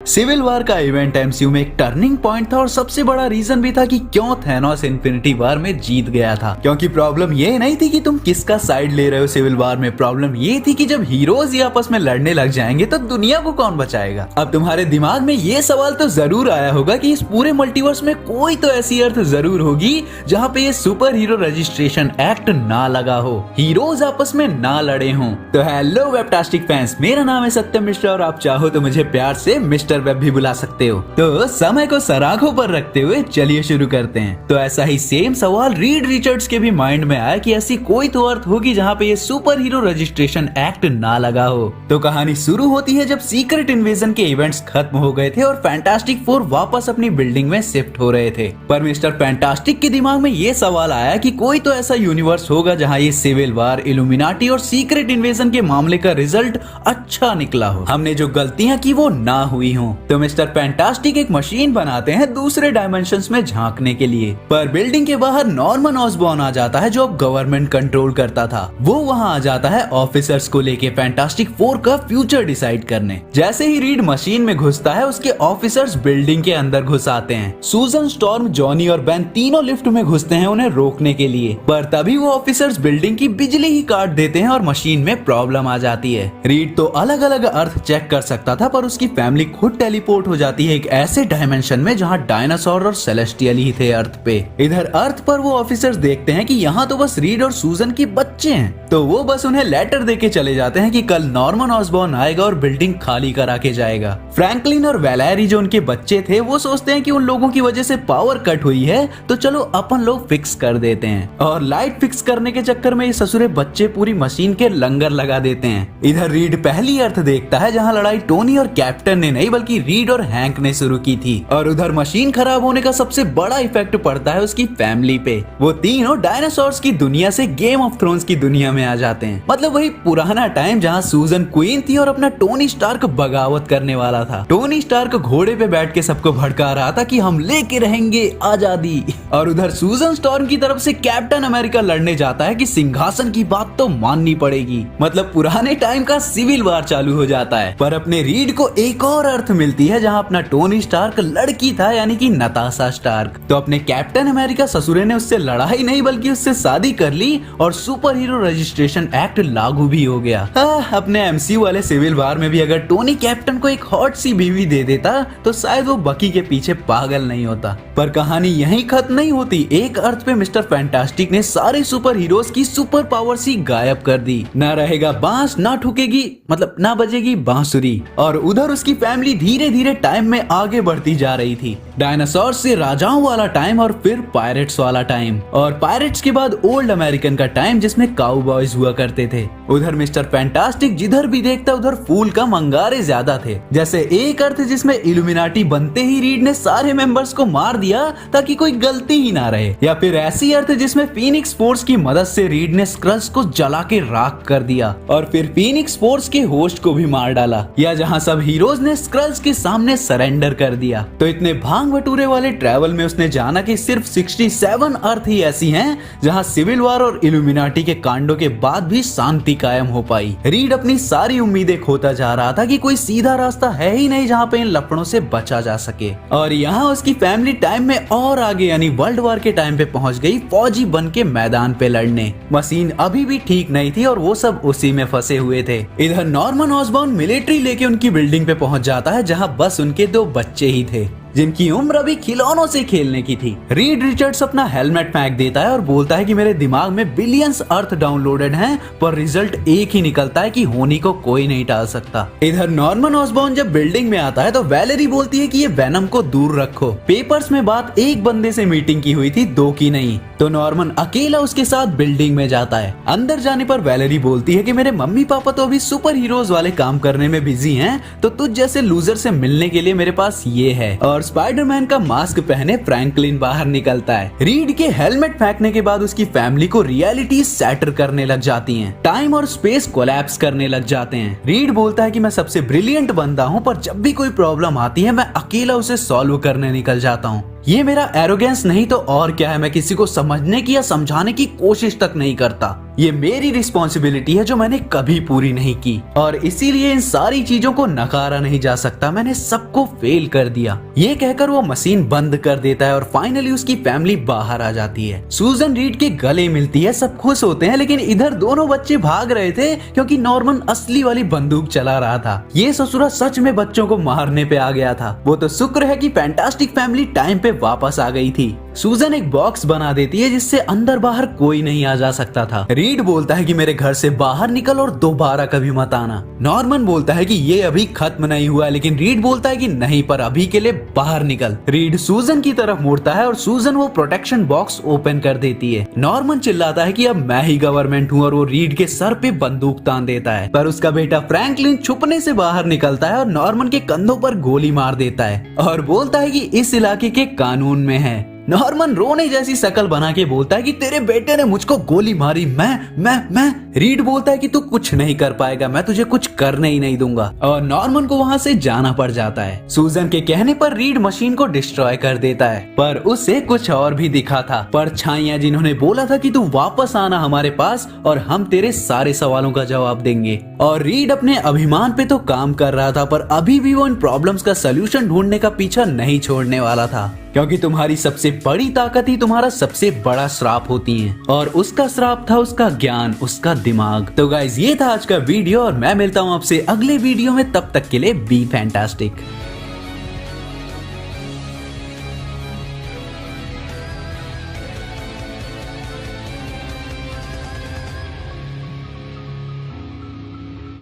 Civil war का event MCU में एक टर्निंग पॉइंट था और सबसे बड़ा रीजन भी था कि क्यों थैनोस इन्फिनिटी वॉर में जीत गया था। क्योंकि प्रॉब्लम ये नहीं थी कि तुम किसका साइड ले रहे हो सिविल वॉर में, प्रॉब्लम ये थी कि जब हीरोज ही आपस में लड़ने लग जाएंगे तो दुनिया को कौन बचाएगा। अब तुम्हारे दिमाग में ये सवाल तो जरूर आया होगा कि इस पूरे मल्टीवर्स में कोई तो ऐसी अर्थ जरूर होगी जहाँ पे ये सुपर हीरो रजिस्ट्रेशन एक्ट ना लगा हो, हीरोज आपस में ना लड़े हों। तो हेलो वेबटास्टिक फैंस, मेरा नाम है सत्यम मिश्रा और आप चाहो तो मुझे प्यार से मिस्टर वेब भी बुला सकते हो। तो समय को सराखों पर रखते हुए चलिए शुरू करते हैं। तो ऐसा ही सेम सवाल रीड रिचर्ड्स के भी माइंड में आया कि ऐसी कोई तो अर्थ होगी जहाँ पे ये सुपर हीरो रजिस्ट्रेशन एक्ट ना लगा हो। तो कहानी शुरू होती है जब सीक्रेट इन्वेजन के इवेंट्स खत्म हो गए थे और फैंटास्टिक फोर वापस अपनी बिल्डिंग में शिफ्ट हो रहे थे। पर मिस्टर फैंटास्टिक के दिमाग में ये सवाल आया कि कोई तो ऐसा यूनिवर्स होगा जहाँ ये सिविल वॉर, इल्यूमिनाटी और सीक्रेट इन्वेजन के मामले का रिजल्ट अच्छा निकला हो, हमने जो गलतियां की वो ना हुई हो। तो मिस्टर फैंटास्टिक एक मशीन बनाते हैं दूसरे डायमेंशंस में झांकने के लिए। पर बिल्डिंग के बाहर नॉर्मन ऑसबॉर्न आ जाता है जो अब गवर्नमेंट कंट्रोल करता था। वो वहां आ जाता है ऑफिसर्स को लेके फैंटास्टिक फोर का फ्यूचर डिसाइड करने। जैसे ही रीड मशीन में घुसता है उसके ऑफिसर्स बिल्डिंग के अंदर घुस आते हैं। सूजन, स्टॉर्म, जॉनी और बेन तीनों लिफ्ट में घुसते हैं उन्हें रोकने के लिए। पर तभी वो ऑफिसर्स बिल्डिंग की बिजली ही काट देते हैं और मशीन में प्रॉब्लम आ जाती है। रीड तो अलग अलग अर्थ चेक कर सकता था पर उसकी फैमिली खुद टेलीपोर्ट हो जाती है एक ऐसे डायमेंशन में जहाँ डायनासोर और सेलेस्टियल ही थे अर्थ पे। इधर अर्थ पर वो ऑफिसर्स देखते हैं कि यहाँ तो बस रीड और सूजन के बच्चे हैं, तो वो बस उन्हें लेटर देके चले जाते हैं कि कल नॉर्मन ऑसबॉर्न आएगा और बिल्डिंग खाली करा के जाएगा। फ्रैंकलिन और वैलेरी जो उनके बच्चे थे वो सोचते हैं कि उन लोगों की वजह से पावर कट हुई है तो चलो अपन लोग फिक्स कर देते हैं। और लाइट फिक्स करने के चक्कर में ये ससुरे बच्चे पूरी मशीन के लंगर लगा देते हैं। इधर रीड पहली अर्थ देखता है जहाँ लड़ाई टोनी और कैप्टन ने नहीं बल्कि रीड और हैंक ने शुरू की थी। और उधर मशीन खराब होने का सबसे बड़ा इफेक्ट पड़ता है उसकी फैमिली पे। वो तीनों डायनासोर्स की दुनिया से गेम ऑफ थ्रोन्स की दुनिया में आ जाते हैं। मतलब वही पुराना टाइम जहाँ सूजन क्वीन थी और अपना टोनी स्टार्क बगावत करने वाला था। टोनी स्टार्क घोड़े पे बैठ के सबको भड़का रहा था कि हम लेके रहेंगे आजादी। और उधर सूजन स्टॉर्म की तरफ से कैप्टन अमेरिका लड़ने जाता है कि सिंहासन की बात तो माननी पड़ेगी। मतलब पुराने टाइम का सिविल वॉर चालू हो जाता है। पर अपने रीड को एक और अर्थ मिलती है जहाँ अपना टोनी स्टार्क लड़की था यानी कि नताशा स्टार्क। तो अपने कैप्टन अमेरिका ससुरे ने उससे लड़ाई नहीं बल्कि उससे शादी कर ली और सुपर हीरो रजिस्ट्रेशन एक्ट लागू भी हो गया। अपने एमसीयू वाले सिविल वॉर में भी अगर टोनी कैप्टन को एक हॉट सी बीवी दे देता तो शायद वो बकी के पीछे पागल नहीं होता। पर कहानी यहीं खत्म नहीं होती। एक अर्थ पे मिस्टर फैंटास्टिक ने सारे सुपर हीरोज की सुपर पावर सी गायब कर दी। ना रहेगा बांस, ना ठुकेगी, मतलब ना बजेगी बांसुरी। और उधर उसकी फैमिली धीरे धीरे टाइम में आगे बढ़ती जा रही थी। डायनासोर से राजाओं वाला टाइम और फिर पायरेट्स वाला टाइम, और पायरेट्स के बाद ओल्ड अमेरिकन का टाइम जिसमें काउबॉयज हुआ करते थे। उधर मिस्टर फैंटास्टिक जिधर भी देखता उधर फूल का मंगारे ज्यादा थे। जैसे एक अर्थ जिसमें इल्यूमिनाटी बनते ही रीड ने सारे मेंबर्स को मार दिया ताकि कोई गलती ही ना रहे, या फिर ऐसी अर्थ जिसमें फीनिक्स फोर्स की मदद से रीड ने स्क्रल्स को जला के राख कर दिया और फिर फीनिक्स फोर्स के होस्ट को भी मार डाला, या जहाँ सब हीरोज ने स्क्रल्स के सामने सरेंडर कर दिया। तो इतने भांग भटूरे वाले ट्रैवल में उसने जाना कि सिर्फ 67 अर्थ ही ऐसी हैं जहां सिविल वॉर और इल्यूमिनाटी के कांडों के बाद भी शांति कायम हो पाई। रीड अपनी सारी उम्मीदें खोता जा रहा था कि कोई सीधा रास्ता है ही नहीं जहां पे इन लफड़ों से बचा जा सके। और यहाँ उसकी फैमिली टाइम में और आगे यानी वर्ल्ड वॉर के टाइम पे पहुंच गई, फौजी बन के मैदान पे लड़ने। मशीन अभी भी ठीक नहीं थी और वो सब उसी में फंसे हुए थे। इधर नॉर्मन ऑसबॉर्न मिलिट्री लेके उनकी बिल्डिंग पे पहुंच जाता है जहाँ बस उनके 2 बच्चे ही थे जिनकी उम्र अभी खिलौनों से खेलने की थी। रीड रिचर्ड्स अपना हेलमेट फेंक देता है और बोलता है कि मेरे दिमाग में बिलियंस अर्थ डाउनलोडेड हैं पर रिजल्ट एक ही निकलता है कि होनी को कोई नहीं टाल सकता। इधर नॉर्मन ऑसबॉर्न जब बिल्डिंग में आता है तो वैलेरी बोलती है कि ये वेनम को दूर रखो। पेपर्स में बात एक बंदे से मीटिंग की हुई थी, 2 की नहीं। तो नॉर्मन अकेला उसके साथ बिल्डिंग में जाता है। अंदर जाने पर वैलेरी बोलती है कि मेरे मम्मी पापा तो अभी सुपर हीरोज वाले काम करने में बिजी हैं, तो तुझ जैसे लूजर से मिलने के लिए मेरे पास ये है। और स्पाइडरमैन का मास्क पहने फ्रैंकलिन बाहर निकलता है। रीड के हेलमेट फेंकने के बाद उसकी फैमिली को रियलिटी सैटर करने लग जाती हैं। टाइम और स्पेस कोलैप्स करने लग जाते हैं। रीड बोलता है कि मैं सबसे ब्रिलियंट बंदा हूँ पर जब भी कोई प्रॉब्लम आती है मैं अकेला उसे सॉल्व करने निकल जाता हूँ। ये मेरा एरोगेंस नहीं तो और क्या है, मैं किसी को समझने की या समझाने की कोशिश तक नहीं करता। ये मेरी रिस्पॉन्सिबिलिटी है जो मैंने कभी पूरी नहीं की, और इसीलिए इन सारी चीजों को नकारा नहीं जा सकता। मैंने सबको फेल कर दिया। ये कहकर वो मशीन बंद कर देता है और फाइनली उसकी फैमिली बाहर आ जाती है। सूजन रीड के गले मिलती है, सब खुश होते हैं, लेकिन इधर दोनों बच्चे भाग रहे थे क्योंकि नॉर्मन असली वाली बंदूक चला रहा था। ये ससुरा सच में बच्चों को मारने पे आ गया था। वो तो शुक्र है कि फैंटास्टिक फैमिली टाइम पे वापस आ गई थी। सूजन एक बॉक्स बना देती है जिससे अंदर बाहर कोई नहीं आ जा सकता था। रीड बोलता है कि मेरे घर से बाहर निकल और दोबारा कभी मत आना। नॉर्मन बोलता है कि ये अभी खत्म नहीं हुआ, लेकिन रीड बोलता है कि नहीं, पर अभी के लिए बाहर निकल। रीड सूजन की तरफ मुड़ता है और सूजन वो प्रोटेक्शन बॉक्स ओपन कर देती है। नॉर्मन चिल्लाता है कि अब मैं ही गवर्नमेंट हूँ और वो रीड के सर पे बंदूक तान देता है, पर उसका बेटा फ्रैंकलिन छुपने से बाहर निकलता है और नॉर्मन के कंधों पर गोली मार देता है और बोलता है कि इस इलाके के कानून में है। नॉर्मन रोने जैसी शक्ल बना के बोलता है कि तेरे बेटे ने मुझको गोली मारी, मैं। रीड बोलता है कि तू कुछ नहीं कर पाएगा, मैं तुझे कुछ करने ही नहीं दूंगा, और नॉर्मन को वहाँ से जाना पड़ जाता है। सूजन के कहने पर रीड मशीन को डिस्ट्रॉय कर देता है, पर उसे कुछ और भी दिखा था। परछाइयां जिन्होंने बोला था कि तू वापस आना हमारे पास और हम तेरे सारे सवालों का जवाब देंगे। और रीड अपने अभिमान पे तो काम कर रहा था, पर अभी भी वो इन प्रॉब्लम्स का सोल्यूशन ढूंढने का पीछा नहीं छोड़ने वाला था, क्योंकि तुम्हारी सबसे बड़ी ताकत ही तुम्हारा सबसे बड़ा श्राप होती है, और उसका श्राप था उसका ज्ञान, उसका दिमाग। तो गाइज ये था आज का वीडियो और मैं मिलता हूँ आपसे अगले वीडियो में, तब तक के लिए बी फैंटास्टिक।